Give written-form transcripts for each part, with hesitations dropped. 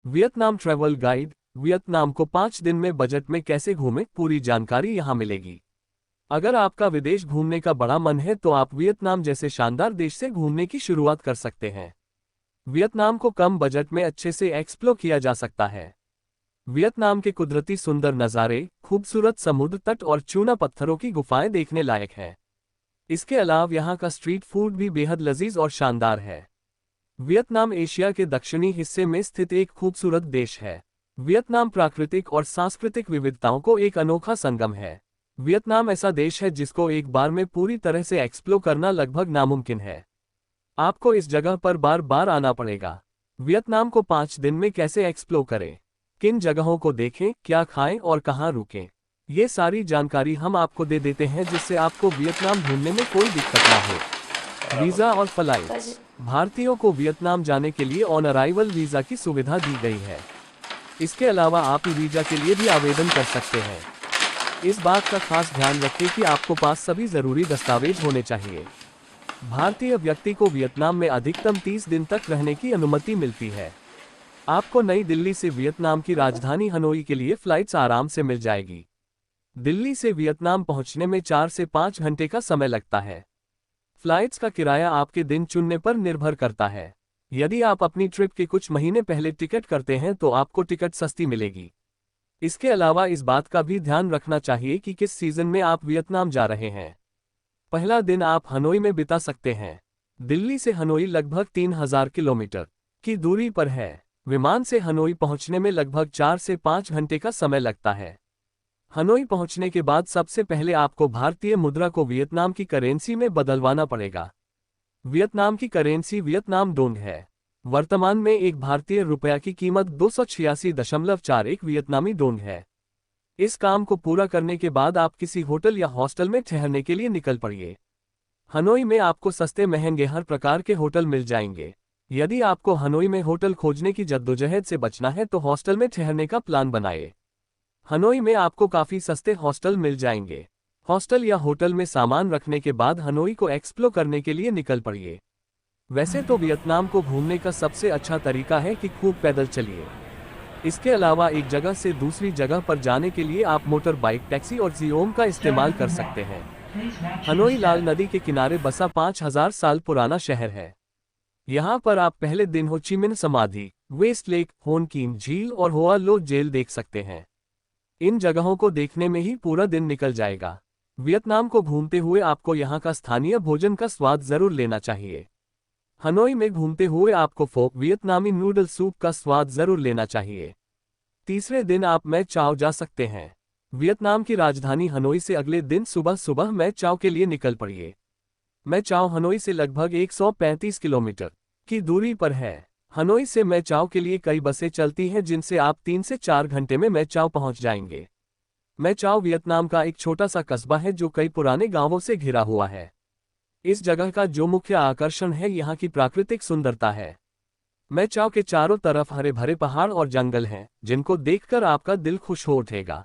Vietnam travel guide. Vietnam को 5 दिन में बजट में कैसे घूमें, पूरी जानकारी यहाँ मिलेगी। अगर आपका विदेश घूमने का बड़ा मन है तो आप वियतनाम जैसे शानदार देश से घूमने की शुरुआत कर सकते हैं। वियतनाम को कम बजट में अच्छे से एक्सप्लोर किया जा सकता है। वियतनाम के कुदरती सुंदर नज़ारे, खूबसूरत समुद्र तट और चूना पत्थरों की गुफाएं देखने लायक हैं। इसके अलावा यहाँ का स्ट्रीट फूड भी बेहद लजीज और शानदार है। वियतनाम एशिया के दक्षिणी हिस्से में स्थित एक खूबसूरत देश है। वियतनाम प्राकृतिक और सांस्कृतिक विविधताओं को एक अनोखा संगम है। वियतनाम ऐसा देश है जिसको एक बार में पूरी तरह से एक्सप्लोर करना लगभग नामुमकिन है। आपको इस जगह पर बार बार आना पड़ेगा। वियतनाम को 5 दिन में कैसे एक्सप्लोर करें, किन जगहों को देखें, क्या खाएं और कहां रुकें, ये सारी जानकारी हम आपको दे देते हैं जिससे आपको वियतनाम घूमने में कोई दिक्कत ना हो। वीज़ा और फ्लाइट्स। भारतीयों को वियतनाम जाने के लिए ऑन अराइवल वीज़ा की सुविधा दी गई है। इसके अलावा आप वीज़ा के लिए भी आवेदन कर सकते हैं। इस बात का खास ध्यान रखें कि आपको पास सभी ज़रूरी दस्तावेज होने चाहिए। भारतीय व्यक्ति को वियतनाम में अधिकतम 30 दिन तक रहने की अनुमति मिलती है। आपको नई दिल्ली से वियतनाम की राजधानी हनोई के लिए फ्लाइट्स आराम से मिल जाएगी। दिल्ली से वियतनाम पहुंचने में 4 से 5 घंटे का समय लगता है। फ्लाइट्स का किराया आपके दिन चुनने पर निर्भर करता है। यदि आप अपनी ट्रिप के कुछ महीने पहले टिकट करते हैं तो आपको टिकट सस्ती मिलेगी। इसके अलावा इस बात का भी ध्यान रखना चाहिए कि किस सीजन में आप वियतनाम जा रहे हैं। पहला दिन आप हनोई में बिता सकते हैं। दिल्ली से हनोई लगभग 3000 किलोमीटर की दूरी पर है। विमान से हनोई पहुंचने में लगभग 4 से 5 घंटे का समय लगता है। हनोई पहुंचने के बाद सबसे पहले आपको भारतीय मुद्रा को वियतनाम की करेंसी में बदलवाना पड़ेगा। वियतनाम की करेंसी वियतनाम डोंग है। वर्तमान में एक भारतीय रुपया की कीमत 286.41 वियतनामी डोंग है। इस काम को पूरा करने के बाद आप किसी होटल या हॉस्टल में ठहरने के लिए निकल पड़िए। हनोई में आपको सस्ते महंगे हर प्रकार के होटल मिल जाएंगे। यदि आपको हनोई में होटल खोजने की जद्दोजहद से बचना है तो हॉस्टल में ठहरने का प्लान बनाएं। हनोई में आपको काफ़ी सस्ते हॉस्टल मिल जाएंगे। हॉस्टल या होटल में सामान रखने के बाद हनोई को एक्सप्लोर करने के लिए निकल पड़िए। वैसे तो वियतनाम को घूमने का सबसे अच्छा तरीका है कि खूब पैदल चलिए। इसके अलावा एक जगह से दूसरी जगह पर जाने के लिए आप मोटर बाइक, टैक्सी और जियोम का इस्तेमाल कर सकते हैं। हनोई लाल नदी के किनारे बसा 5000 साल पुराना शहर है। यहाँ पर आप पहले दिन हो ची मिन्ह समाधि, वेस्ट लेक, होन कीम झील और होआ लो जेल देख सकते हैं। इन जगहों को देखने में ही पूरा दिन निकल जाएगा। वियतनाम को घूमते हुए आपको यहाँ का स्थानीय भोजन का स्वाद जरूर लेना चाहिए। हनोई में घूमते हुए आपको फोक वियतनामी नूडल सूप का स्वाद जरूर लेना चाहिए। तीसरे दिन आप मै चाओ जा सकते हैं। वियतनाम की राजधानी हनोई से अगले दिन सुबह सुबह मै चाओ के लिए निकल पड़िए। मै चाओ हनोई से लगभग 135 किलोमीटर की दूरी पर है। हनोई से मै चाओ के लिए कई बसें चलती हैं जिनसे आप 3 से 4 घंटे में मै चाओ पहुंच जाएंगे। मै चाओ वियतनाम का एक छोटा सा कस्बा है जो कई पुराने गांवों से घिरा हुआ है। इस जगह का जो मुख्य आकर्षण है यहाँ की प्राकृतिक सुंदरता है। मै चाओ के चारों तरफ हरे भरे पहाड़ और जंगल हैं जिनको देखकर आपका दिल खुश हो उठेगा।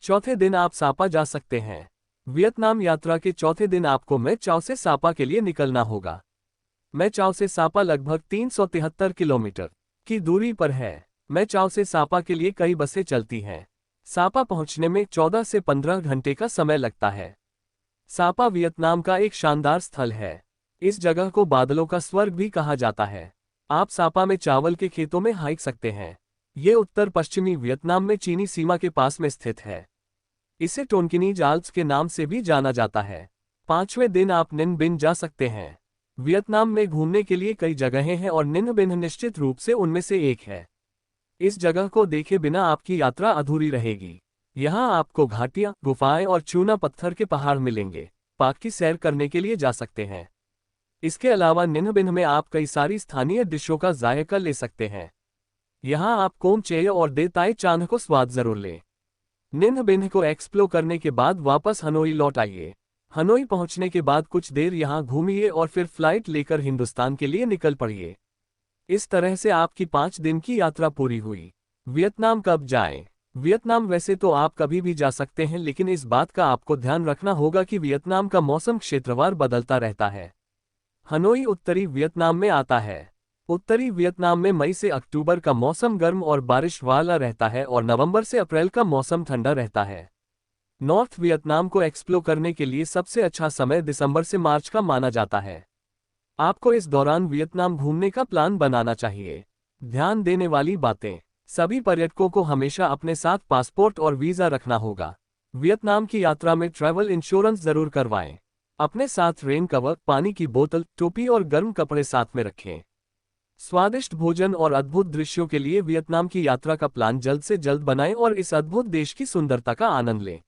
चौथे दिन आप सापा जा सकते हैं। वियतनाम यात्रा के चौथे दिन आपको मै चाओ से सापा के लिए निकलना होगा। मै चाओ से सापा लगभग 373 किलोमीटर की दूरी पर है। मै चाओ से सापा के लिए कई बसें चलती हैं। सापा पहुंचने में 14 से 15 घंटे का समय लगता है। सापा वियतनाम का एक शानदार स्थल है। इस जगह को बादलों का स्वर्ग भी कहा जाता है। आप सापा में चावल के खेतों में हाइक सकते हैं। ये उत्तर पश्चिमी वियतनाम में चीनी सीमा के पास में स्थित है। इसे टोनकिनीज आल्प्स के नाम से भी जाना जाता है। 5वें दिन आप निन बिन जा सकते हैं। वियतनाम में घूमने के लिए कई जगहें हैं और निन बिन निश्चित रूप से उनमें से एक है। इस जगह को देखे बिना आपकी यात्रा अधूरी रहेगी। यहाँ आपको घाटियाँ, गुफाएं और चूना पत्थर के पहाड़ मिलेंगे। पार्क की सैर करने के लिए जा सकते हैं। इसके अलावा निन्ह बिन्ह में आप कई सारी स्थानीय डिशों का जायका ले सकते हैं। यहाँ आप कोम चेय और दे ताई चान्ह को स्वाद जरूर लें। निन्ह बिन्ह को एक्सप्लोर करने के बाद वापस हनोई लौट आइए। हनोई पहुंचने के बाद कुछ देर यहाँ घूमिए और फिर फ्लाइट लेकर हिंदुस्तान के लिए निकल पड़िए। इस तरह से आपकी 5 दिन की यात्रा पूरी हुई। वियतनाम कब जाएं? वियतनाम वैसे तो आप कभी भी जा सकते हैं, लेकिन इस बात का आपको ध्यान रखना होगा कि वियतनाम का मौसम क्षेत्रवार बदलता रहता है। हनोई उत्तरी वियतनाम में आता है। उत्तरी वियतनाम में मई से अक्टूबर का मौसम गर्म और बारिश वाला रहता है और नवंबर से अप्रैल का मौसम ठंडा रहता है। नॉर्थ वियतनाम को एक्सप्लोर करने के लिए सबसे अच्छा समय दिसंबर से मार्च का माना जाता है। आपको इस दौरान वियतनाम घूमने का प्लान बनाना चाहिए। ध्यान देने वाली बातें। सभी पर्यटकों को हमेशा अपने साथ पासपोर्ट और वीज़ा रखना होगा। वियतनाम की यात्रा में ट्रैवल इंश्योरेंस जरूर करवाएं। अपने साथ रेन कवर, पानी की बोतल, टोपी और गर्म कपड़े साथ में रखें। स्वादिष्ट भोजन और अद्भुत दृश्यों के लिए वियतनाम की यात्रा का प्लान जल्द से जल्द बनाएं और इस अद्भुत देश की सुंदरता का आनंद लें।